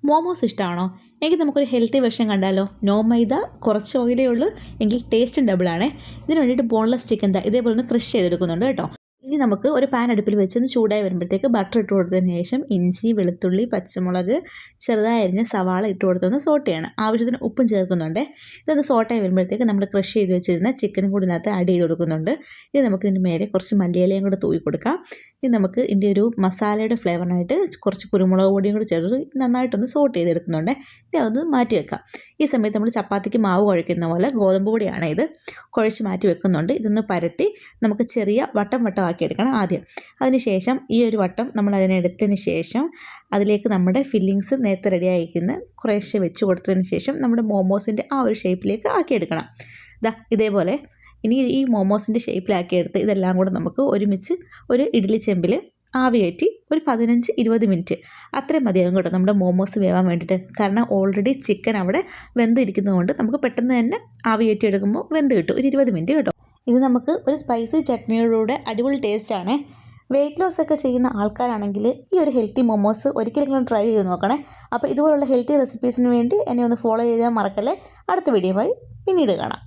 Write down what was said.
മോമോസ് ഇഷ്ടമാണോ? എങ്കിൽ നമുക്കൊരു ഹെൽത്തി വെർഷൻ കണ്ടാലോ? നോ മൈദ, കുറച്ച് ഓയിലേ ഉള്ളൂ, എങ്കിൽ ടേസ്റ്റും ഡബിളാണേ. ഇതിന് വേണ്ടിയിട്ട് ബോൺലെസ് ചിക്കൻ ഇതേപോലെ ഒന്ന് ക്രഷ് ചെയ്തെടുക്കുന്നുണ്ട് കേട്ടോ. ഇനി നമുക്ക് ഒരു പാൻ അടുപ്പിൽ വെച്ചൊന്ന് ചൂടായി വരുമ്പോഴത്തേക്ക് ബട്ടർ ഇട്ട് കൊടുത്തതിന് ശേഷം ഇഞ്ചി, വെളുത്തുള്ളി, പച്ചമുളക്, ചെറുതായി അരിഞ്ഞ സവാള ഇട്ട് കൊടുത്തൊന്ന് സോട്ട് ചെയ്യണം. ആവശ്യത്തിന് ഉപ്പും ചേർക്കുന്നുണ്ട്. ഇതൊന്ന് സോട്ടായി വരുമ്പോഴത്തേക്ക് നമ്മൾ ക്രഷ് ചെയ്ത് വെച്ചിരുന്ന ചിക്കനും കൂടി ഇതിനകത്ത് ആഡ് ചെയ്ത് കൊടുക്കുന്നുണ്ട്. ഇത് നമുക്ക് ഇതിൻ്റെ മേലെ കുറച്ച് മല്ലിയിലയും കൂടെ തൂവി കൊടുക്കാം. ഇത് നമുക്ക് ഇതിൻ്റെ ഒരു മസാലയുടെ ഫ്ലേവറിനായിട്ട് കുറച്ച് കുരുമുളക് പൊടിയും കൂടി ചേർത്ത് നന്നായിട്ടൊന്ന് സോട്ട് ചെയ്തെടുക്കുന്നുണ്ട്. ഇത് അതൊന്ന് മാറ്റി വെക്കാം. ഈ സമയത്ത് നമ്മൾ ചപ്പാത്തിക്ക് മാവ് കുഴയ്ക്കുന്ന പോലെ ഗോതമ്പ് പൊടിയാണ് ഇത് കുഴച്ച് മാറ്റി വെക്കുന്നുണ്ട്. ഇതൊന്ന് പരത്തി നമുക്ക് ചെറിയ വട്ടം വട്ടമാക്കി എടുക്കണം ആദ്യം. അതിനുശേഷം ഈ ഒരു വട്ടം നമ്മൾ അതിനെടുത്തതിന് ശേഷം അതിലേക്ക് നമ്മുടെ ഫില്ലിങ്സ് നേരത്തെ റെഡി ആയിരിക്കുന്ന കുറേശ്ശെ വെച്ച് കൊടുത്തതിന് ശേഷം നമ്മുടെ മോമോസിൻ്റെ ആ ഒരു ഷേപ്പിലേക്ക് ആക്കിയെടുക്കണം. ഇതേപോലെ ഇനി ഈ മോമോസിൻ്റെ ഷേപ്പിലാക്കിയെടുത്ത് ഇതെല്ലാം കൂടെ നമുക്ക് ഒരുമിച്ച് ഒരു ഇഡ്ഡലി ചെമ്പിൽ ആവി കയറ്റി ഒരു 15-20 മിനിറ്റ് അത്രയും മതിയാകും കേട്ടോ നമ്മുടെ മോമോസ് വേവാൻ വേണ്ടിയിട്ട്. കാരണം ഓൾറെഡി ചിക്കൻ അവിടെ വെന്തിരിക്കുന്നതുകൊണ്ട് നമുക്ക് പെട്ടെന്ന് തന്നെ ആവി കയറ്റി എടുക്കുമ്പോൾ വെന്ത് കിട്ടും. ഒരു 20 മിനിറ്റ് കേട്ടോ. ഇത് നമുക്ക് ഒരു സ്പൈസി ചട്നിയോടുകൂടെ അടിപൊളി ടേസ്റ്റാണ്. വെയിറ്റ് ലോസ് ഒക്കെ ചെയ്യുന്ന ആൾക്കാരാണെങ്കിൽ ഈ ഒരു ഹെൽത്തി മോമോസ് ഒരിക്കലെങ്കിലും ട്രൈ ചെയ്ത് നോക്കണേ. അപ്പോൾ ഇതുപോലുള്ള ഹെൽത്തി റെസിപ്പീസിന് വേണ്ടി എന്നെ ഒന്ന് ഫോളോ ചെയ്താൽ മറക്കല്ലേ. അടുത്ത വീഡിയോയുമായി പിന്നീട് കാണാം.